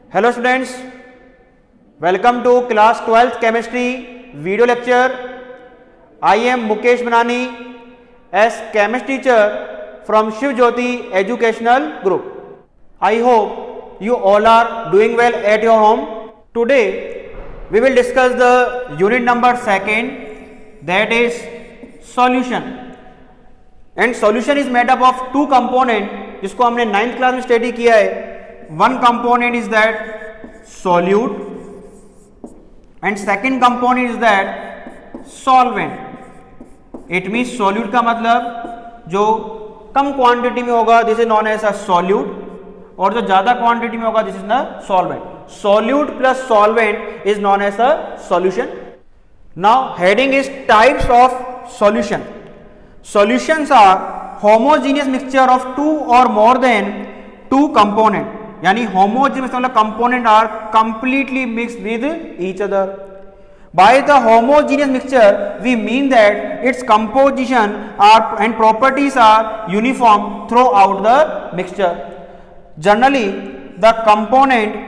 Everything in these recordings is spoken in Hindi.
Hello students, welcome to class 12th chemistry video lecture. I am Mukesh Manani as chemistry teacher from Shiv Jyoti Educational Group. I hope you all are doing well at your home. Today we will discuss the unit number 2nd, that is solution. And solution is made up of two components जिसको हमने 9th क्लास में स्टडी किया है. One component is that solute and second component is that solvent. It means solute का मतलब जो कम क्वांटिटी में होगा this is known as a solute और जो ज्यादा क्वांटिटी में होगा this is the solvent. Solute plus solvent is known as a solution. Now heading is types of solution. Solutions are homogeneous mixture of two or more than two component. यानी homogeneous मतलब component are completely mixed with each other. By the homogeneous mixture we mean that its composition are and properties are uniform throughout the mixture. Generally the component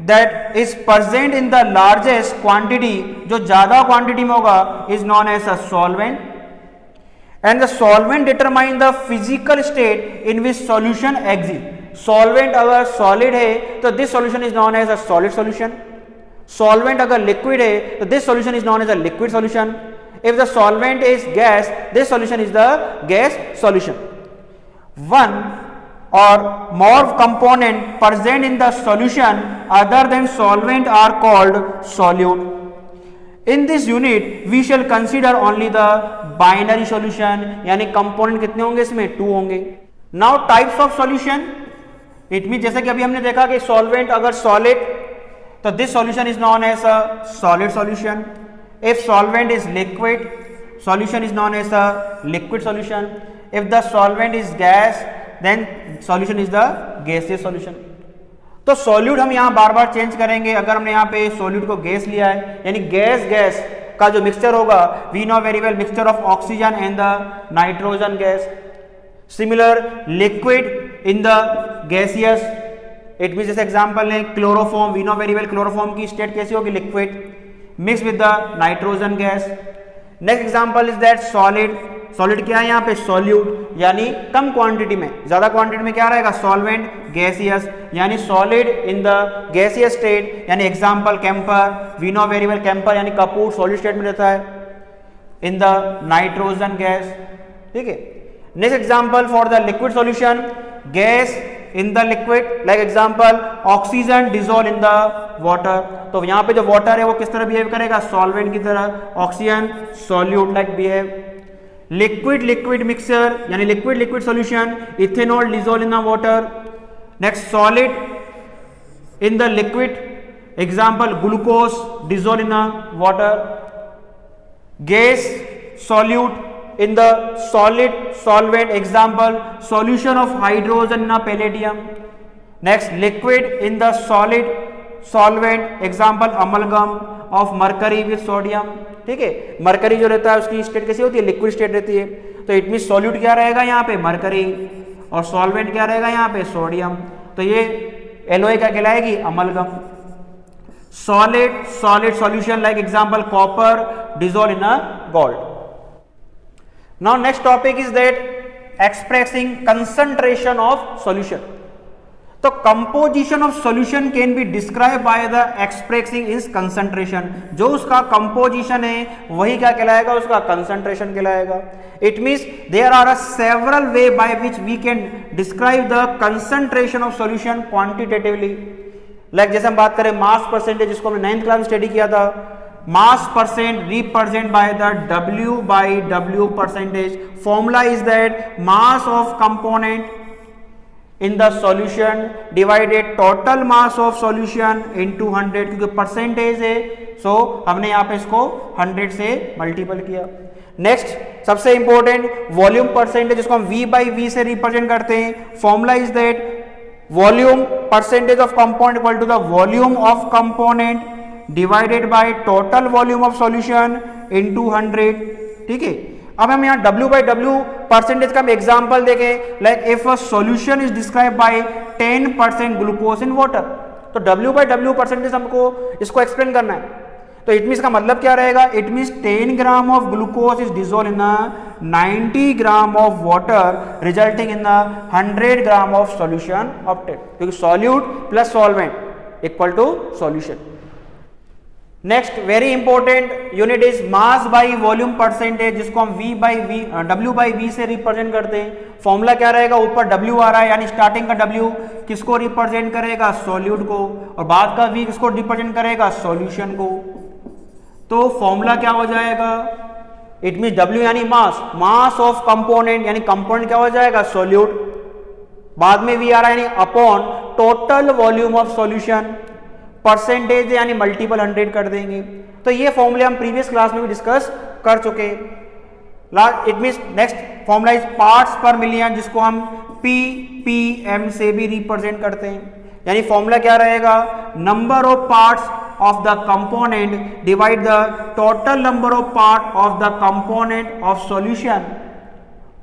that is present in the largest quantity जो ज़्यादा quantity में होगा is known as a solvent. And the solvent determine the physical state in which solution exists. Solvent अगर solid है तो this solution is known as a solid solution. Solvent अगर liquid है तो this solution is known as a liquid solution. If the solvent is gas, this solution is the gas solution. One or more component present in the solution other than solvent are called solute. In this unit we shall consider only the binary solution, यानी कंपोनेंट कितने होंगे इसमें 2 होंगे. Now types of solution, it means जैसे कि अभी हमने देखा कि solvent अगर solid तो this solution is known as a solid solution. If solvent is liquid, solution is known as a liquid solution. If the solvent is gas, then solution is the gaseous solution. तो सॉल्यूट हम यहाँ बार बार चेंज करेंगे. अगर हमने यहाँ पे सॉल्यूट को गैस लिया है यानी गैस का जो मिक्सचर होगा we know very well mixture of oxygen and the nitrogen gas. Similar liquid in the gaseous, it mean जैसे एग्जांपल है chloroform. We know very well chloroform की स्टेट कैसी होगी liquid mix with the nitrogen gas. Next example is that solid. Solid क्या है यहाँ पे सॉल्यूट यानी कम क्वांटिटी में, ज्यादा क्वांटिटी में क्या रहेगा सॉल्वेंट गैसियस यानी solid in the gaseous state यानी example camphor. We know very well camphor यानी कपूर सॉलिड स्टेट में रहता है इन द नाइट्रोजन गैस. ठीक है. Next example for the liquid solution gas in the liquid like example oxygen dissolve in the water. तो यहाँ पे जो वाटर है वो किस तरह बिहेव करेगा सॉल्वेंट की तरह. Oxygen solute like behave. Liquid mixture यानी liquid solution ethanol dissolve in the water. Next solid in the liquid example glucose dissolve in the water. Gas solute in the solid solvent example solution of hydrogen in palladium. Next liquid in the solid solvent example amalgam of mercury with sodium. ठीक है. मरकरी जो रहता है उसकी स्टेट कैसी होती है लिक्विड स्टेट रहती है. तो इट मीन सॉल्यूट क्या रहेगा यहाँ पे मरकरी और सॉल्वेंट क्या रहेगा यहाँ पे सोडियम. तो ये एलओए क्या कहलाएगी amalgam. Solid solution like example copper dissolve in a gold. Now next topic is that expressing concentration of solution. तो composition of solution can be describe by the expressing is concentration. जो उसका कंपोजिशन है वही क्या कहलाएगा उसका कंसंट्रेशन कहलाएगा. It means there are several way by which we can describe the concentration of solution quantitatively. Like जैसे हम बात करें मास परसेंटेज जिसको हमने 9th क्लास में स्टडी किया था. मास percent represent by the W/W percentage. Formula is that mass of component in the solution divided total mass of solution into 100 क्योंकि परसेंटेज है सो हमने यहाँ पे इसको 100 से मल्टीपल किया. नेक्स्ट सबसे इंपॉर्टेंट वॉल्यूम परसेंटेज जिसको हम V/V से रिप्रेजेंट करते हैं. Formula is that volume percentage of component equal to the volume of component divided by total volume of solution into 100. ठीक है. अब हम यहाँ W/W परसेंटेज का एग्जांपल देखें like if a solution is describe by 10% glucose in water. तो W/W परसेंटेज हमको इसको एक्सप्लेन करना है। तो इट मीन्स का मतलब क्या रहेगा, it means 10 gram of glucose is dissolve in 90 gram of water resulting in 100 gram of solution of that, क्योंकि solute plus solvent equal to solution. Next very important unit is mass by volume percentage, जिसको हम W/V से रिप्रेजेंट करते हैं। फॉर्मूला क्या रहेगा, ऊपर W आ रहा है यानी स्टार्टिंग का W किसको रिप्रेजेंट करेगा, सॉल्यूट को, और बाद का V किसको रिप्रेजेंट करेगा, सॉल्यूशन को। तो फॉर्मूला क्या हो जाएगा, इट मीन W यानी मास ऑफ कंपोनेंट, यानी कंपोनेंट क्या हो जाएगा, सॉल्यूट, बाद में V आ रहा है यानी upon total volume of solution, percentage यानी मल्टीपल 100 कर देंगे। तो ये फॉर्मूले हम प्रीवियस क्लास में भी डिस्कस कर चुके। It means next formula is parts पर मिलियन, जिसको हम ppm से भी रिप्रेजेंट करते हैं। यानी फॉर्मूला क्या रहेगा, number of parts of the component divide the total number of part of the component of solution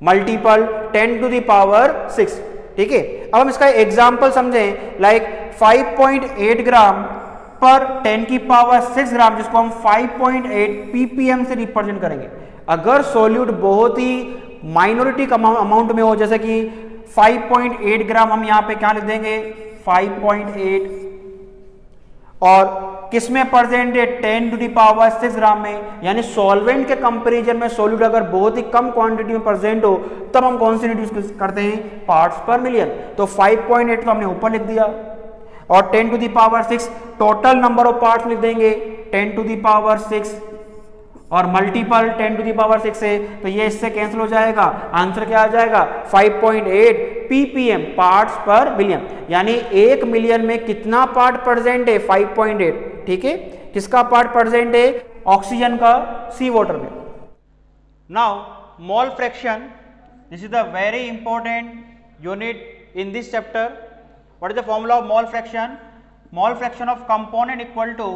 multiple 10 to the power 6। ठीक है, अब हम इसका एग्जाम्पल समझें, लाइक 5.8 ग्राम पर 10 की पावर 6 ग्राम, जिसको हम 5.8 ppm से रिप्रेजेंट करेंगे। अगर सॉल्यूट बहुत ही माइनॉरिटी अमाउंट में हो, जैसे कि 5.8 ग्राम, हम यहाँ पे क्या लिख देंगे 5.8, और किसमें प्रेजेंट है 10 to the power 6 ग्राम में, यानी सॉल्वेंट के कंपैरिजन में सॉल्यूट अगर बहुत ही कम क्वांटिटी में प्रेजेंट हो तब हम कौन सी यूनिट यूज करते हैं, पार्ट्स पर मिलियन। तो 5.8 तो हमने ऊपर लिख दिया, और 10 to the power 6 total number of parts लिख देंगे 10 to the power 6, और मल्टीपल 10 to the power 6 से, तो ये इससे कैंसिल हो जाएगा। आंसर क्या आ जाएगा, 5.8 ppm पार्ट्स पर मिलियन, यानी 1 मिलियन में कितना पार्ट प्रेजेंट है, 5.8। ठीक है, किसका पार्ट प्रेजेंट है, ऑक्सीजन का सी वाटर में। Now mole fraction, this is the very important unit in this chapter. What is the formula of mole fraction, mole fraction of component equal to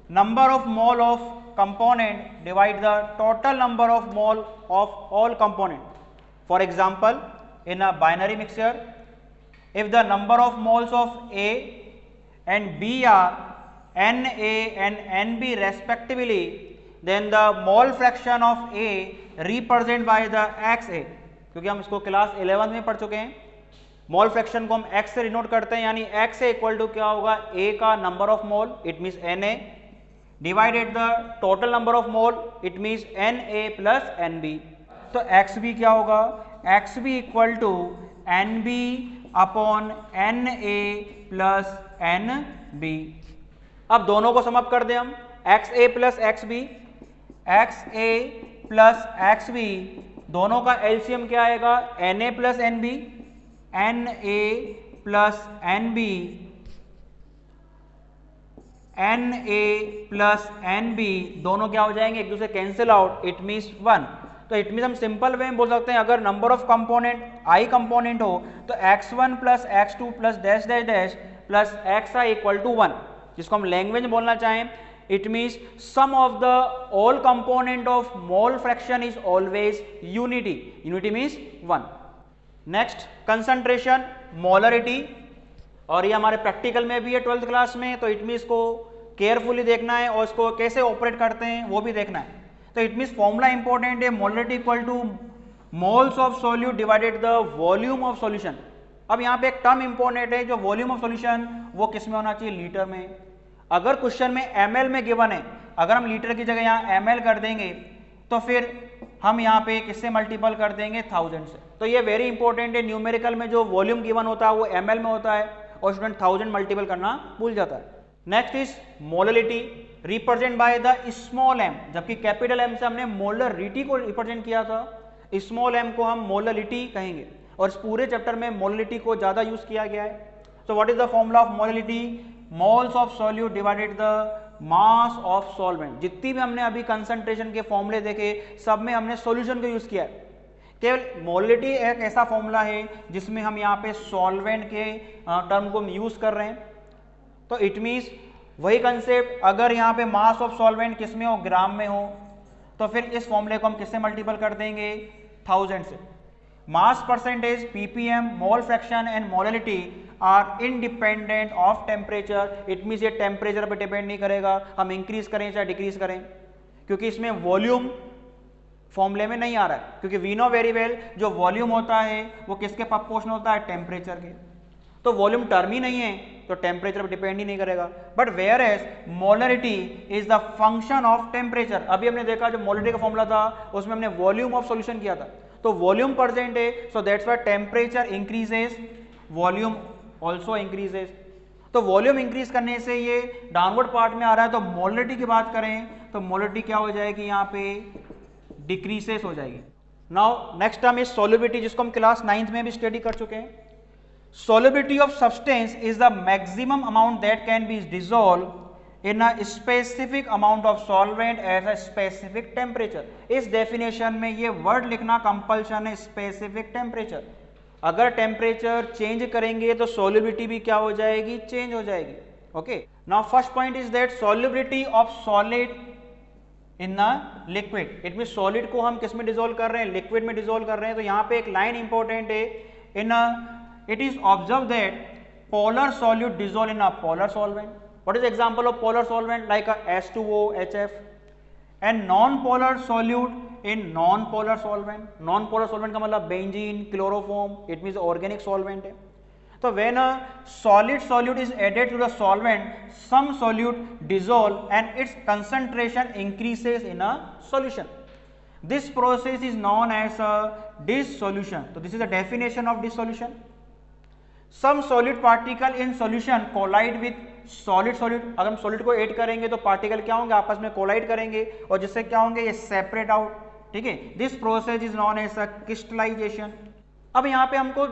number of mole of component divide the total number of mole of all component. For example, in a binary mixture, if the number of moles of A and B are Na and Nb respectively, then the mole fraction of A represented by the XA, क्योंकि हम इसको क्लास 11 में पढ़ चुके हैं। मोल फ्रैक्शन को हम x से डिनोट करते हैं, यानी x इक्वल टू क्या होगा, A का number of mole, it means Na, divided the total number of mole, it means Na plus Nb। तो XB क्या होगा, XB equal to Nb upon Na plus Nb। अब दोनों को समअप कर दें हम, XA plus XB, XA plus XB, दोनों का एलसीएम क्या आएगा, Na plus Nb, Na plus Nb, Na plus Nb, दोनों क्या हो जाएंगे, एक दूसरे कैंसिल आउट, इट मीन्स 1। तो इट मीन्स हम सिंपल वे में बोल सकते हैं, अगर number of component i component हो तो x1 plus x2 plus dash dash dash plus xi equal to 1, जिसको हम लैंग्वेज में बोलना चाहें, it means sum of the all component of mole fraction is always unity, unity means 1। Next concentration, molarity, और ये हमारे प्रैक्टिकल में भी है 12th क्लास में, तो इट मीन्स को केयरफुली देखना है और इसको कैसे ऑपरेट करते हैं वो भी देखना है। तो इट मीन्स फॉर्मूला इंपॉर्टेंट है, molarity equal two moles of solute divided the volume of solution. अब यहाँ पे एक टर्म इंपॉर्टेंट है, जो वॉल्यूम ऑफ सॉल्यूशन वो किस में होना चाहिए, लीटर में। अगर क्वेश्चन में ml में गिवन है, अगर हम लीटर की जगह यहाँ ml कर देंगे तो फिर हम यहाँ पे किससे मल्टीपल कर देंगे, 1000 से। तो ये वेरी इंपॉर्टेंट है, न्यूमेरिकल में जो वॉल्यूम गिवन होता है वो ml में होता है और स्टूडेंट 1000 मल्टीपल करना भूल जाता है। Next is molarity, represent by the small m, जबकि कैपिटल M से हमने मोलरिटी को रिप्रेजेंट किया था, स्मॉल m को हम मोलरिटी कहेंगे, और इस पूरे चैप्टर में मोलरिटी को ज्यादा यूज किया गया है। So what is the formula of molarity, moles of solute divided the mass of solvent. जितनी भी हमने अभी कंसंट्रेशन के फॉर्मूले देखे, सब में हमने सॉल्यूशन को यूज किया है। केवल मोलरिटी एक ऐसा फॉर्मूला है जिसमें हम यहाँ पे सॉल्वेंट के टर्म को हम यूज कर रहे हैं। तो इट मीन्स वही कंसेप्ट, अगर यहाँ पे मास ऑफ सॉल्वेंट किस में हो, ग्राम में हो, तो फिर इस फॉर्मूले को हम किससे मल्टीपल कर देंगे, 1000 से। Mass percentage, ppm, mole fraction and molarity are independent of temperature. It means ये टेम्परेचर पर डिपेंड नहीं करेगा, हम इंक्रीज करें चाहे डिक्रीज करें, क्योंकि इसमें वॉल्यूम फॉर्मूले में नहीं आ रहा है, क्योंकि वी नो वेरी वेल जो वॉल्यूम होता है वो किसके प्रोपोर्शनल होता है, टेम्परेचर के। तो वॉल्यूम टर्म ही नहीं है तो टेम्परेचर पर डिपेंड ही नहीं करेगा। But whereas molarity is the function of temperature. अभी हमने देखा जो मोलरिटी का फॉर्मूला था उसमें हमने वॉल्यूम ऑफ सॉल्यूशन किया था, तो वॉल्यूम प्रेजेंट है, so that's why temperature increases, volume also increases. तो वॉल्यूम इंक्रीज करने से ये डाउनवर्ड पार्ट में आ रहा है, तो मोलरिटी की बात करें तो मोलरिटी क्या हो जाएगी, यहाँ पे डिक्रीसेस हो जाएगी। Now next term is solubility, जिसको हम क्लास 9th में भी स्टडी कर चुके हैं। Solubility of substance is the maximum amount that can be dissolved in a specific amount of solvent at a specific temperature। इस डेफिनेशन में ये वर्ड लिखना कंपल्शन है, स्पेसिफिक टेम्परेचर। अगर टेम्परेचर चेंज करेंगे तो सॉल्युबिलिटी भी क्या हो जाएगी, चेंज हो जाएगी। Okay, now first point is that solubility of solid in a liquid. It mean solid को हम किस में डिसॉल्व कर रहे हैं, लिक्विड में डिसॉल्व कर रहे हैं। तो यहाँ पे एक लाइन इंपॉर्टेंट है, इन अ it is observed that polar solute dissolve in a polar solvent. What is the example of polar solvent? Like a H2O, HF, and non-polar solute in non-polar solvent. Non-polar solvent का मतलब benzene, chloroform, it means organic solvent है। तो when a solid solute is added to the solvent, some solute dissolve and its concentration increases in a solution. This process is known as a dissolution. So this is the definition of dissolution. Some solid particle in solution collide with solid solute। अगर हम solid को ऐड करेंगे तो पार्टिकल क्या होंगे, आपस में कोलाइड करेंगे और जिससे क्या होंगे, ये सेपरेट आउट। ठीक है, this process is known as a crystallisation. अब यहाँ पे हमको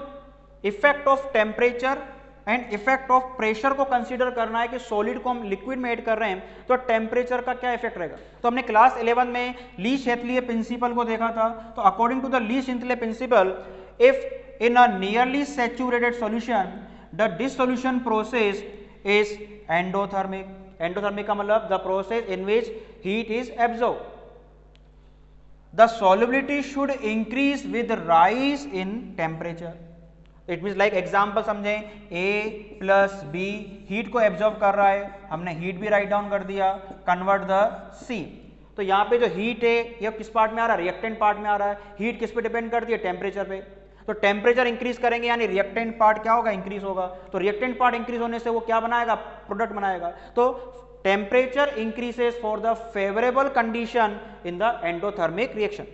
effect of temperature and effect of pressure को कंसीडर करना है कि सॉलिड को हम लिक्विड में ऐड कर रहे हैं तो टेम्परेचर का क्या इफेक्ट रहेगा। तो हमने क्लास 11 में ली शेतलीय प्रिंसिपल को देखा था। तो according to the Le Chatelier principle, if in a nearly saturated solution the dissolution process is endothermic। endothermic का मतलब the process in which heat is absorbed। the solubility should increase with rise in temperature। it means like example समझें, A plus B heat को absorb कर रहा है, हमने heat भी write down कर दिया, convert the C। तो यहाँ पे जो heat है ये किस पार्ट में आ रहा है, रिएक्टेंट पार्ट में आ रहा है। heat किस पे डिपेंड करती है, टेम्परेचर पे। तो टेम्परेचर इंक्रीज करेंगे यानी रिएक्टेंट पार्ट क्या होगा, इंक्रीज होगा। तो रिएक्टेंट पार्ट इंक्रीज होने से वो क्या बनाएगा, प्रोडक्ट बनाएगा। तो temperature increases for the favourable condition in the endothermic reaction.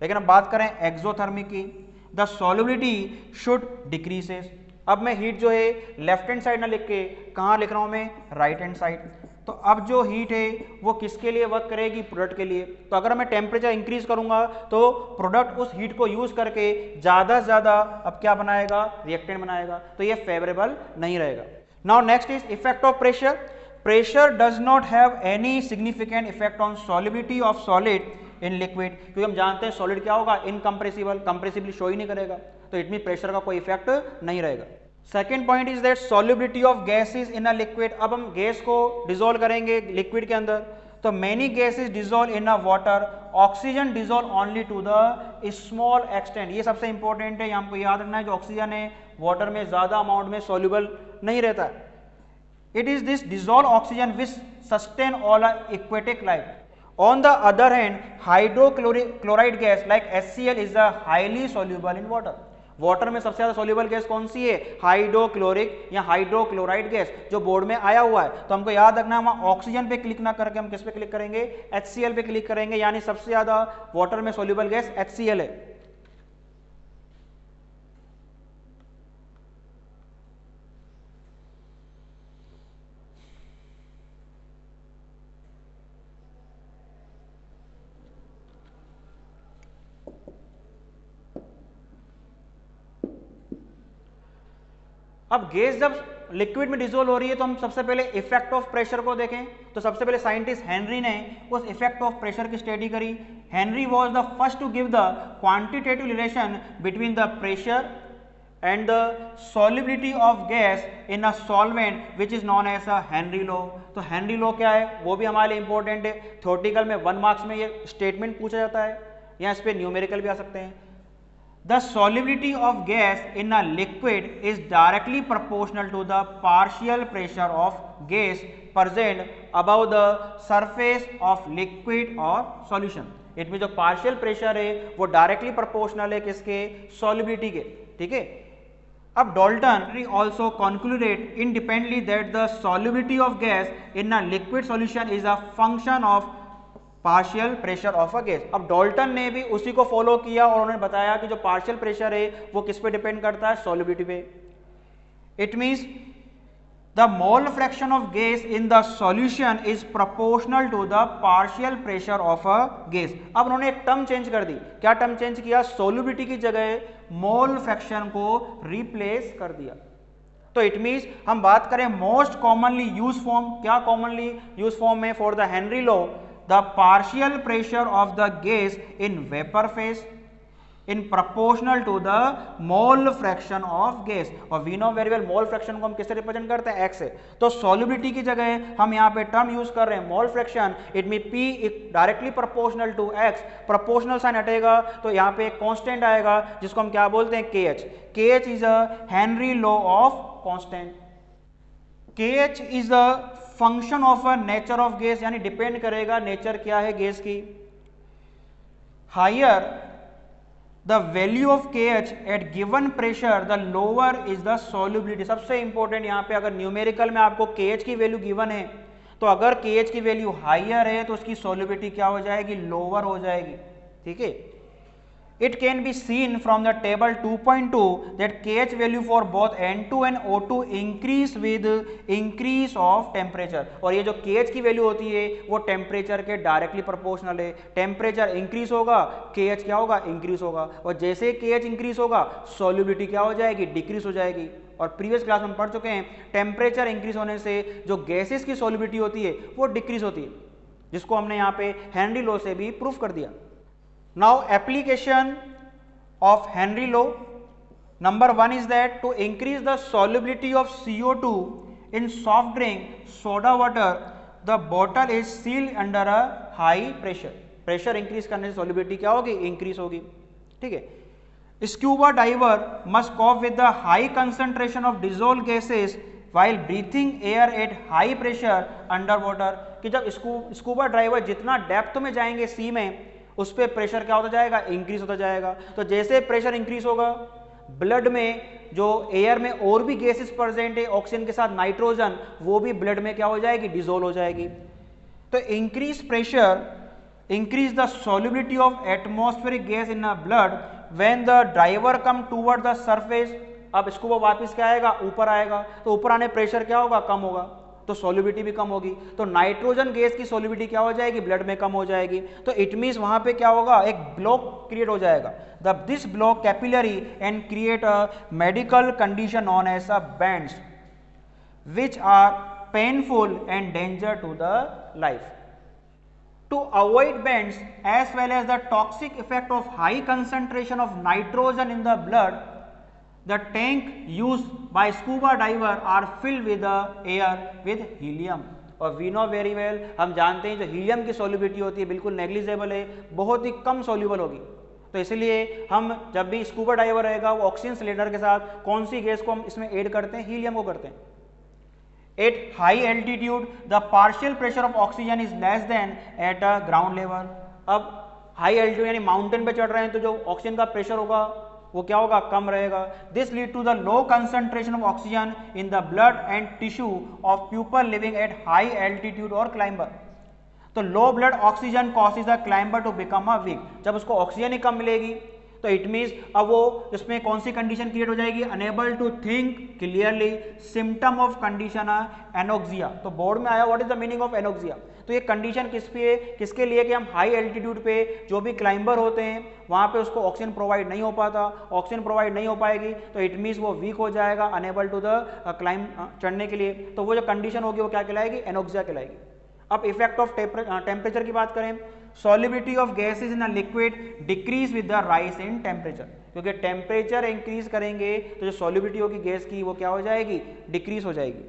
लेकिन अब बात करें एक्सोथर्मिक की, द सॉल्युबिलिटी शुड डिक्रीजेस। अब मैं हीट जो है लेफ्ट हैंड साइड ना लिख के कहाँ लिख रहा हूं मैं, राइट हैंड साइड। तो अब जो हीट है वो किसके लिए वर्क करेगी, प्रोडक्ट के लिए। तो अगर मैं टेम्परेचर इंक्रीज करूंगा तो प्रोडक्ट उस हीट को यूज करके ज्यादा से ज्यादा अब क्या बनाएगा, रिएक्टेंट बनाएगा। तो ये फेवरेबल नहीं रहेगा। Now next is effect of pressure. Pressure does not have any significant effect on solubility of solid in liquid, क्योंकि हम जानते हैं सॉलिड क्या होगा, इनकम्प्रेसिबल, कंप्रेसिबली शो ही नहीं करेगा। तो इट मीन प्रेशर का कोई इफेक्ट नहीं रहेगा। Second point is that solubility of gases in a liquid. अब हम गैस को डिसॉल्व करेंगे लिक्विड के अंदर, तो many gases dissolve in a water, oxygen dissolve only to the small extent. ये सबसे इंपॉर्टेंट है, हमको याद रखना है जो ऑक्सीजन है वाटर में ज्यादा अमाउंट में सॉल्युबल नहीं रहता। It is this dissolve oxygen which sustain all aquatic life. On the other hand, hydrochloride gas like HCl is a highly soluble in water। Water में सबसे ज्यादा सोल्यूबल गैस कौन सी है, हाइड्रोक्लोरिक या हाइड्रोक्लोराइड गैस, जो बोर्ड में आया हुआ है। तो हमको याद रखना है वहां ऑक्सीजन पे क्लिक ना करके हम किस पे क्लिक करेंगे, HCl पे क्लिक करेंगे, यानी सबसे ज्यादा वाटर में सोल्यूबल गैस HCl है। अब गैस जब लिक्विड में डिसॉल्व हो रही है तो हम सबसे पहले इफेक्ट ऑफ प्रेशर को देखें। तो सबसे पहले साइंटिस्ट हेनरी ने उस इफेक्ट ऑफ प्रेशर की स्टडी करी। Henry was the first to give the quantitative relation between the pressure and the solubility of gas in a solvent which is known as a Henry law. तो हेनरी लॉ क्या है वो भी हमारे लिए इंपॉर्टेंट है। थ्योरेटिकल में 1 मार्क्स में ये स्टेटमेंट पूछा जाता है, या इस पर न्यूमेरिकल भी आ सकते हैं। The solubility of gas in a liquid is directly proportional to the partial pressure of gas present above the surface of liquid or solution. It mean जो पार्शियल प्रेशर है वो डायरेक्टली प्रोपोर्शनल है किसके, सॉल्युबिलिटी के, ठीक है। अब Dalton also concluded independently that the solubility of gas in a liquid solution is a function of partial pressure of a gas. अब डाल्टन ने भी उसी को फॉलो किया और उन्होंने बताया कि जो पार्शियल प्रेशर है वो किस पे डिपेंड करता है, सॉल्युबिलिटी पे। It means the mole fraction of gas in the solution is proportional to the partial pressure of a gas. अब उन्होंने एक टर्म चेंज कर दी, क्या टर्म चेंज किया, सॉल्युबिलिटी की जगह मोल फ्रैक्शन को रिप्लेस कर दिया। तो इट मींस हम बात करें मोस्ट कॉमनली यूज फॉर्म, क्या कॉमनली यूज फॉर्म में for the Henry law, the partial pressure of the gas in vapor phase in proportional to the mole fraction of gas। और we know very well mole fraction को हम किससे रिप्रेजेंट करते हैं, x से। तो solubility की जगह हम यहाँ पे टर्म यूज कर रहे हैं mole fraction, it mean p directly proportional to x, proportional sign हटेगा तो यहाँ पे एक कांस्टेंट आएगा जिसको हम क्या बोलते हैं, kh। kh is a Henry law of constant. kh is a function of a nature of gas, यानी डिपेंड करेगा नेचर क्या है गैस की। Higher the value of KH at given pressure the lower is the solubility. सबसे इंपॉर्टेंट यहाँ पे अगर न्यूमेरिकल में आपको KH की वैल्यू गिवन है तो अगर KH की वैल्यू हायर है तो उसकी सॉल्युबिलिटी क्या हो जाएगी, लोअर हो जाएगी, ठीक है। It can be seen from the table 2.2 that KH value for both N2 and O2 increase with increase of temperature। और ये जो KH की वैल्यू होती है वो टेम्परेचर के डायरेक्टली प्रोपोर्शनल है। टेम्परेचर इंक्रीज होगा, KH क्या होगा, इंक्रीज होगा, और जैसे KH इंक्रीज होगा सॉल्युबिलिटी क्या हो जाएगी, डिक्रीज हो जाएगी। और प्रीवियस क्लास में पढ़ चुके हैं टेम्परेचर इंक्रीज होने से जो गैसेस की सॉल्युबिलिटी होती है वो डिक्रीज होती है, जिसको हमने यहाँ पे हेनरी लॉ से भी प्रूफ कर दिया। Now application of Henry law, number one is that to increase the solubility of CO2 in soft drink, soda water, the bottle is sealed under a high pressure। Pressure increase करने से solubility क्या होगी, इंक्रीज होगी, ठीक है। Scuba diver must cope with the high concentration of dissolved gases while breathing air at high pressure underwater। कि जब स्कूबा ड्राइवर जितना डेप्थ में जाएंगे सी में उस पर प्रेशर क्या होता जाएगा, इंक्रीज होता जाएगा। तो जैसे प्रेशर इंक्रीज होगा ब्लड में जो एयर में और भी गैसेस प्रेजेंट है ऑक्सीजन के साथ नाइट्रोजन, वो भी ब्लड में क्या हो जाएगी, डिसोल्व हो जाएगी। तो increase pressure increase the solubility of atmospheric gas in a blood when the driver come toward the surface. अब इसको वो वापस क्या आएगा, ऊपर आएगा, तो ऊपर आने प्रेशर क्या होगा, कम होगा, तो सॉल्युबिलिटी भी कम होगी। तो नाइट्रोजन गैस की सॉल्युबिलिटी क्या हो जाएगी, ब्लड में कम हो जाएगी। तो इट मींस वहां पे क्या होगा, एक ब्लॉक क्रिएट हो जाएगा। This block capillary and create a medical condition known as a bends which are painful and danger to the life. To avoid bends as well as the toxic effect of high concentration of nitrogen in the blood, the tank used by scuba diver are filled with the air with helium। और we know very well, हम जानते हैं जो हीलियम की सॉल्युबिलिटी होती है बिल्कुल नेग्लिजिबल है, बहुत ही कम सॉल्युबल होगी। तो इसलिए हम जब भी स्कूबा डाइवर रहेगा वो ऑक्सीजन सिलेंडर के साथ कौन सी गैस को हम इसमें ऐड करते हैं, हीलियम को करते हैं। At high altitude, the partial pressure of oxygen is less than at a ground level। अब हाई एल्टीट्यूड यानी माउंटेन पे चढ़ रहे हैं तो जो ऑक्सीजन का प्रेशर होगा वो क्या होगा, कम रहेगा। This lead to the low concentration of oxygen in the blood and tissue of people living at high altitude और क्लाइंबर। तो low blood oxygen causes the climber to become a weak. जब उसको ऑक्सीजन ही कम मिलेगी तो इट मीन्स अब वो इसमें कौन सी कंडीशन क्रिएट हो जाएगी, unable to think clearly, symptom of condition anoxia. तो बोर्ड में आया what is the meaning of anoxia. तो ये कंडीशन किस पे, किसके लिए कि हम हाई एल्टीट्यूड पे जो भी क्लाइंबर होते हैं वहां पे उसको ऑक्सीजन प्रोवाइड नहीं हो पाता, ऑक्सीजन प्रोवाइड नहीं हो पाएगी तो इट मीन्स वो वीक हो जाएगा, अनेबल टू द क्लाइंब चढ़ने के लिए। तो वो जो कंडीशन होगी वो क्या कहलाएगी, एनोक्सिया कहलाएगी। अब इफेक्ट ऑफ टेम्परेचर की बात करें, solubility of gases in a liquid decrease with the rise in temperature. क्योंकि टेम्परेचर इंक्रीज करेंगे तो जो सॉल्युबिलिटी होगी गैस की वो क्या हो जाएगी, डिक्रीज हो जाएगी।